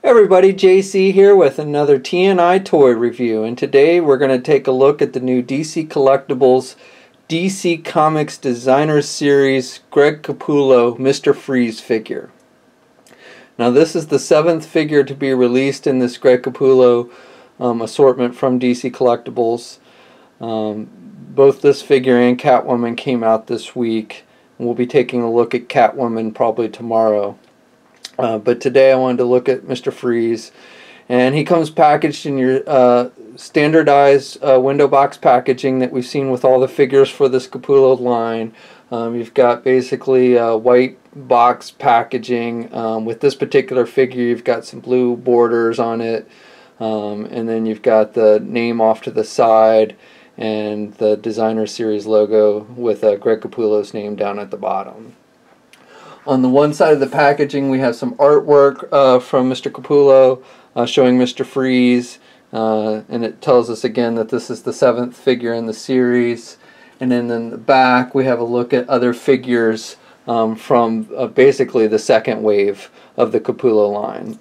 Everybody, JC here with another TNI toy review, and today we're going to take a look at the new DC Collectibles DC Comics Designer Series Greg Capullo Mr. Freeze figure. Now this is the 7th figure to be released in this Greg Capullo assortment from DC Collectibles. Both this figure and Catwoman came out this week, and we'll be taking a look at Catwoman probably tomorrow. But today I wanted to look at Mr. Freeze, and he comes packaged in your standardized window box packaging that we've seen with all the figures for this Capullo line. You've got basically white box packaging. With this particular figure, you've got some blue borders on it, and then you've got the name off to the side and the Designer Series logo with Greg Capullo's name down at the bottom. On the one side of the packaging, we have some artwork from Mr. Capullo showing Mr. Freeze, and it tells us again that this is the 7th figure in the series. And then in the back, we have a look at other figures from basically the second wave of the Capullo line.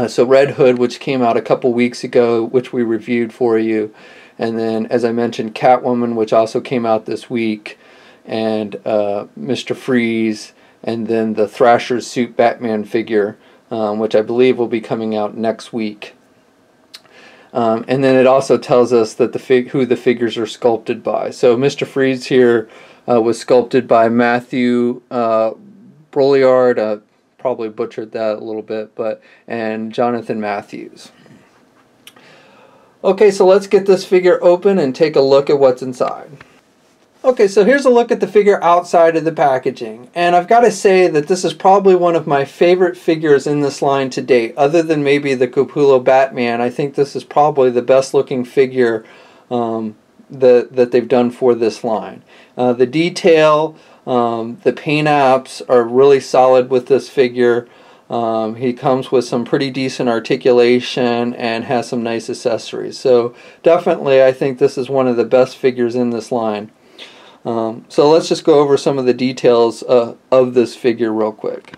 So Red Hood, which came out a couple weeks ago, which we reviewed for you. And then, as I mentioned, Catwoman, which also came out this week, and Mr. Freeze, and then the Thrasher's Suit Batman figure, which I believe will be coming out next week. And then it also tells us that who the figures are sculpted by. So Mr. Freeze here was sculpted by Matthew Broliard, probably butchered that a little bit, and Jonathan Matthews. Okay, so let's get this figure open and take a look at what's inside. Okay, so here's a look at the figure outside of the packaging, and I've got to say that this is probably one of my favorite figures in this line to date. Other than maybe the Capullo Batman, I think this is probably the best looking figure that they've done for this line. The detail, the paint apps are really solid with this figure. He comes with some pretty decent articulation and has some nice accessories. So definitely I think this is one of the best figures in this line. So let's just go over some of the details of this figure real quick.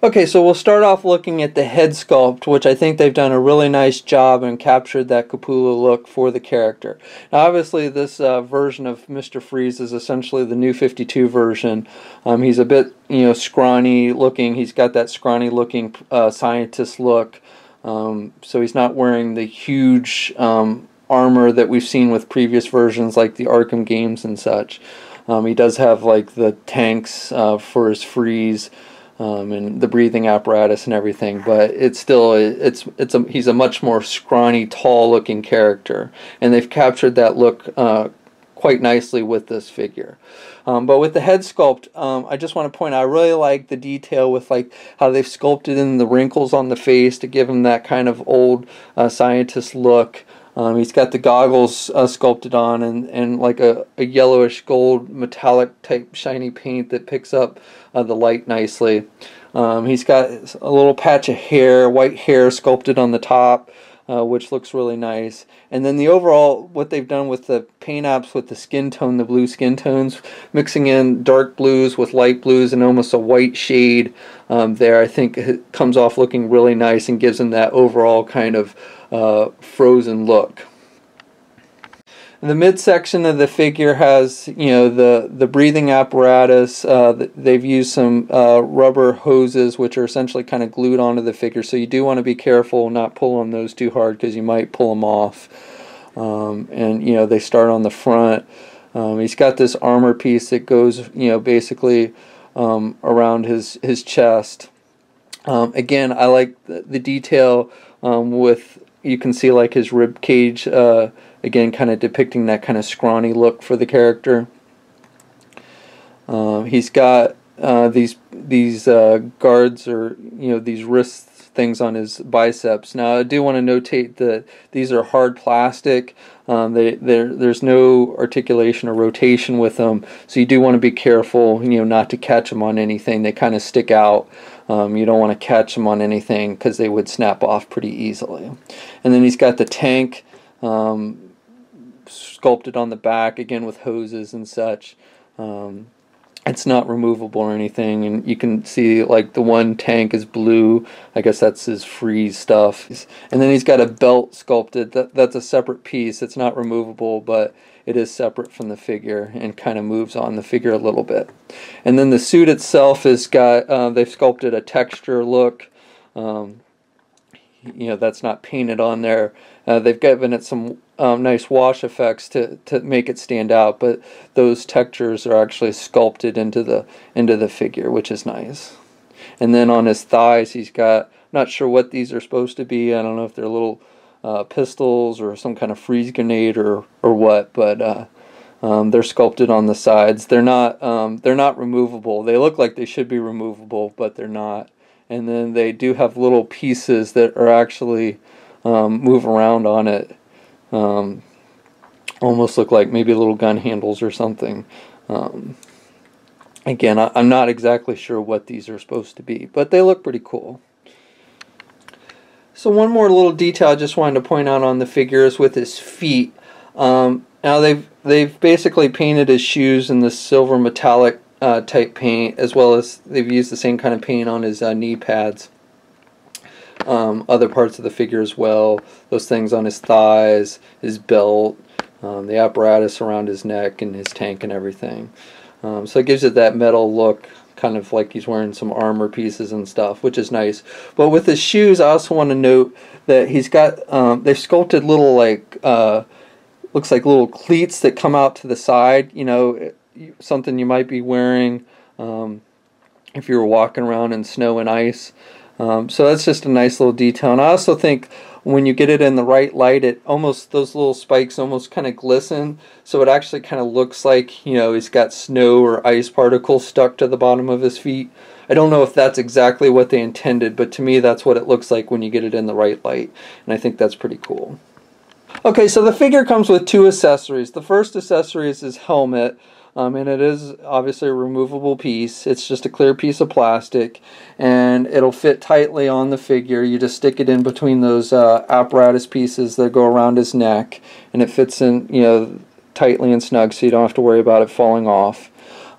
Okay, so we'll start off looking at the head sculpt, which I think they've done a really nice job and captured that Capullo look for the character. Now obviously this version of Mr. Freeze is essentially the new 52 version. He's a bit, scrawny looking. He's got that scrawny looking scientist look. So he's not wearing the huge armor that we've seen with previous versions like the Arkham games and such. He does have like the tanks for his freeze and the breathing apparatus and everything, but it's still he's a much more scrawny, tall looking character, and they've captured that look quite nicely with this figure. But with the head sculpt, I just want to point out, I really like the detail with like how they've sculpted in the wrinkles on the face to give him that kind of old scientist look. He's got the goggles sculpted on, and like a yellowish gold metallic type shiny paint that picks up the light nicely. He's got a little patch of hair, white hair sculpted on the top, which looks really nice. And then the overall, what they've done with the paint apps with the skin tone, the blue skin tones, mixing in dark blues with light blues and almost a white shade there, I think it comes off looking really nice and gives him that overall kind of frozen look. The midsection of the figure has, the breathing apparatus. They've used some rubber hoses, which are essentially kind of glued onto the figure. So you do want to be careful not pull on those too hard, because you might pull them off. And they start on the front. He's got this armor piece that goes, basically around his chest. Again, I like the detail with, you can see like his rib cage. Again, kind of depicting that kind of scrawny look for the character. He's got these guards, or these wrist things on his biceps. Now I do want to notate that these are hard plastic. There's no articulation or rotation with them, so you do want to be careful, not to catch them on anything. They kind of stick out. You don't want to catch them on anything because they would snap off pretty easily. And then he's got the tank sculpted on the back, again with hoses and such. It's not removable or anything, and you can see like the one tank is blue. I guess that's his freeze stuff. And then he's got a belt sculpted. That's a separate piece. It's not removable, but it is separate from the figure and kind of moves on the figure a little bit. And then the suit itself has got, they've sculpted a texture look. You know, that's not painted on there. They've given it some nice wash effects to make it stand out, but those textures are actually sculpted into the figure, which is nice. And then on his thighs, he's got, not sure what these are supposed to be. I don't know if they're little pistols or some kind of freeze grenade or what, but they're sculpted on the sides. They're not removable. They look like they should be removable, but they're not. And then they do have little pieces that are actually move around on it. Almost look like maybe little gun handles or something. Again, I'm not exactly sure what these are supposed to be, but they look pretty cool. So one more little detail I just wanted to point out on the figure is with his feet. Now they've basically painted his shoes in this silver metallic type paint, as well as they've used the same kind of paint on his knee pads. Other parts of the figure as well, those things on his thighs, his belt, the apparatus around his neck and his tank and everything. So it gives it that metal look, kind of like he's wearing some armor pieces and stuff, which is nice. But with his shoes, I also want to note that he's got, they've sculpted little, like, looks like little cleats that come out to the side, you know, something you might be wearing if you were walking around in snow and ice. So that's just a nice little detail. And I also think when you get it in the right light, it almost, those little spikes almost kind of glisten, so it actually kind of looks like, you know, he's got snow or ice particles stuck to the bottom of his feet. I don't know if that's exactly what they intended, but to me that's what it looks like when you get it in the right light, and I think that's pretty cool. Okay, so the figure comes with two accessories. The first accessory is his helmet. And it is obviously a removable piece. It's just a clear piece of plastic, and it'll fit tightly on the figure. You just stick it in between those apparatus pieces that go around his neck, and it fits in, you know, tightly and snug, so you don't have to worry about it falling off.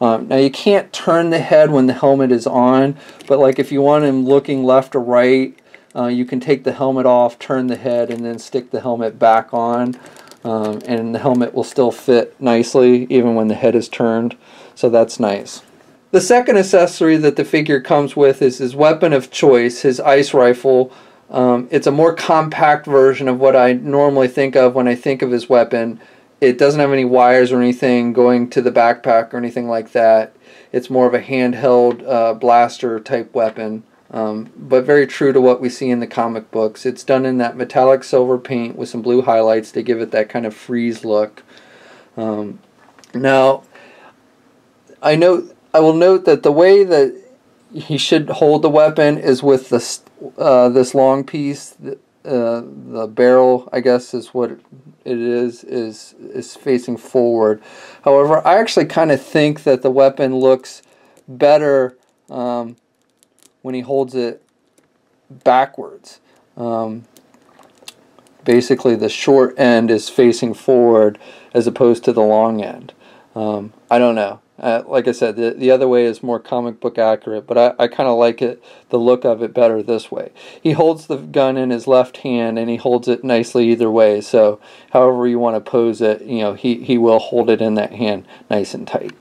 Now you can't turn the head when the helmet is on, but like if you want him looking left or right, you can take the helmet off, turn the head, and then stick the helmet back on. And the helmet will still fit nicely even when the head is turned, so that's nice. The second accessory that the figure comes with is his weapon of choice, his ice rifle. It's a more compact version of what I normally think of when I think of his weapon. It doesn't have any wires or anything going to the backpack or anything like that. It's more of a handheld blaster type weapon. But very true to what we see in the comic books. It's done in that metallic silver paint with some blue highlights to give it that kind of freeze look. Now, I will note that the way that he should hold the weapon is with this this long piece. The barrel, I guess, is what it is facing forward. However, I actually kind of think that the weapon looks better when he holds it backwards. Basically the short end is facing forward as opposed to the long end. I don't know. Like I said, the other way is more comic book accurate, but I kind of like the look of it better this way. He holds the gun in his left hand, and he holds it nicely either way, so however you want to pose it, you know, he will hold it in that hand nice and tight.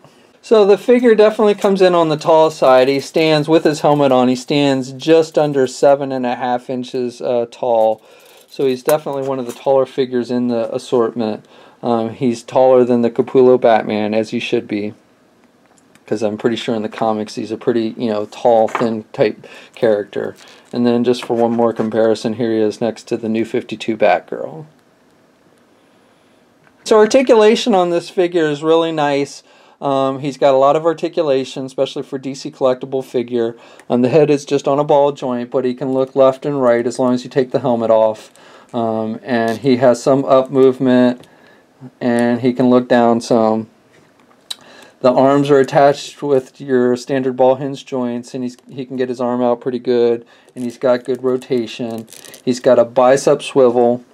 So the figure definitely comes in on the tall side. He stands with his helmet on. He stands just under 7.5 inches tall. So he's definitely one of the taller figures in the assortment. He's taller than the Capullo Batman, as he should be, because I'm pretty sure in the comics he's a pretty, you know, tall, thin type character. And then just for one more comparison, here he is next to the New 52 Batgirl. So articulation on this figure is really nice. He's got a lot of articulation, especially for DC collectible figure. The head is just on a ball joint, but he can look left and right as long as you take the helmet off. And he has some up movement, and he can look down some. The arms are attached with your standard ball hinge joints, and he can get his arm out pretty good, and he's got good rotation. He's got a bicep swivel,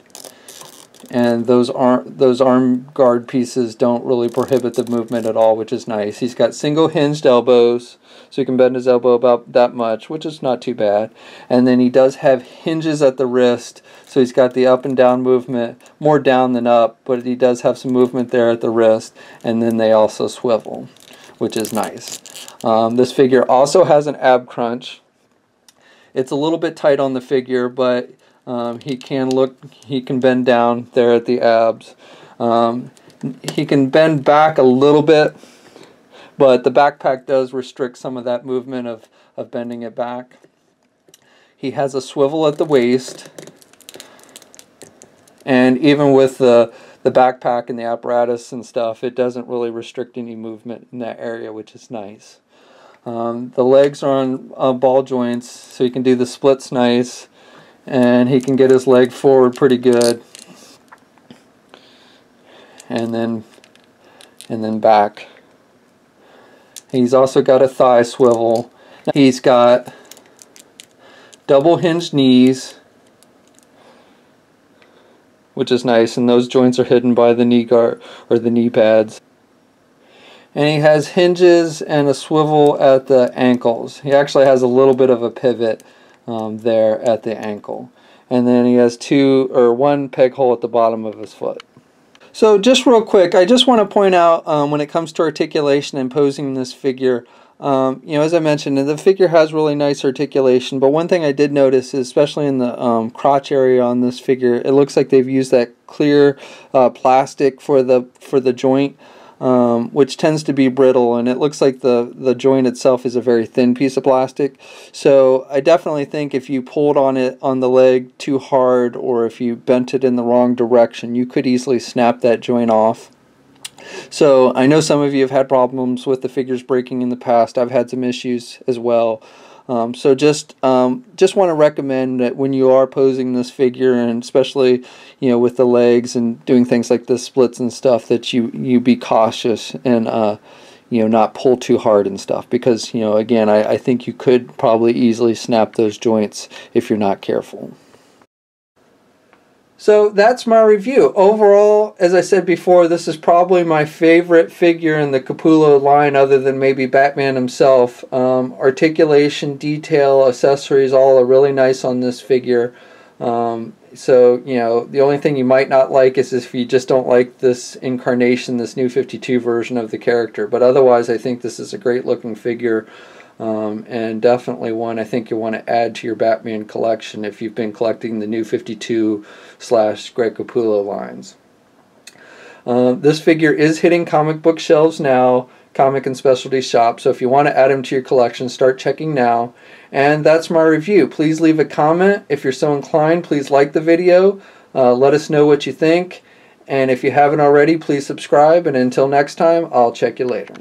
and those arm guard pieces don't really prohibit the movement at all, which is nice. He's got single hinged elbows, so he can bend his elbow about that much, which is not too bad. And then he does have hinges at the wrist, so he's got the up and down movement, more down than up, but he does have some movement there at the wrist, and then they also swivel, which is nice. This figure also has an ab crunch. It's a little bit tight on the figure, but he can bend down there at the abs. He can bend back a little bit, but the backpack does restrict some of that movement of bending it back. He has a swivel at the waist, and even with the backpack and the apparatus and stuff, it doesn't really restrict any movement in that area, which is nice. The legs are on ball joints, so he can do the splits nice, and he can get his leg forward pretty good, and then back. He's also got a thigh swivel. He's got double hinged knees, which is nice, and those joints are hidden by the knee guard or the knee pads. And he has hinges and a swivel at the ankles. He actually has a little bit of a pivot there at the ankle. And then he has one peg hole at the bottom of his foot. So just real quick, I just want to point out when it comes to articulation and posing this figure, as I mentioned, the figure has really nice articulation, but one thing I did notice is, especially in the crotch area on this figure, it looks like they've used that clear plastic for the joint, which tends to be brittle, and it looks like the joint itself is a very thin piece of plastic. So I definitely think if you pulled on the leg too hard, or if you bent it in the wrong direction, you could easily snap that joint off. So I know some of you have had problems with the figures breaking in the past. I've had some issues as well. So just want to recommend that when you are posing this figure, and especially with the legs and doing things like the splits and stuff, that you be cautious and not pull too hard and stuff, because again, I think you could probably easily snap those joints if you're not careful. So that's my review. Overall, as I said before, this is probably my favorite figure in the Capullo line, other than maybe Batman himself. Articulation, detail, accessories, all are really nice on this figure. So, the only thing you might not like is if you just don't like this incarnation, this new 52 version of the character. But otherwise, I think this is a great looking figure. And definitely one I think you'll want to add to your Batman collection if you've been collecting the new 52 / Greg Capullo lines. This figure is hitting comic book shelves now, comic and specialty shops, so if you want to add him to your collection, start checking now. And that's my review. Please leave a comment. If you're so inclined, please like the video. Let us know what you think. And if you haven't already, please subscribe. And until next time, I'll check you later.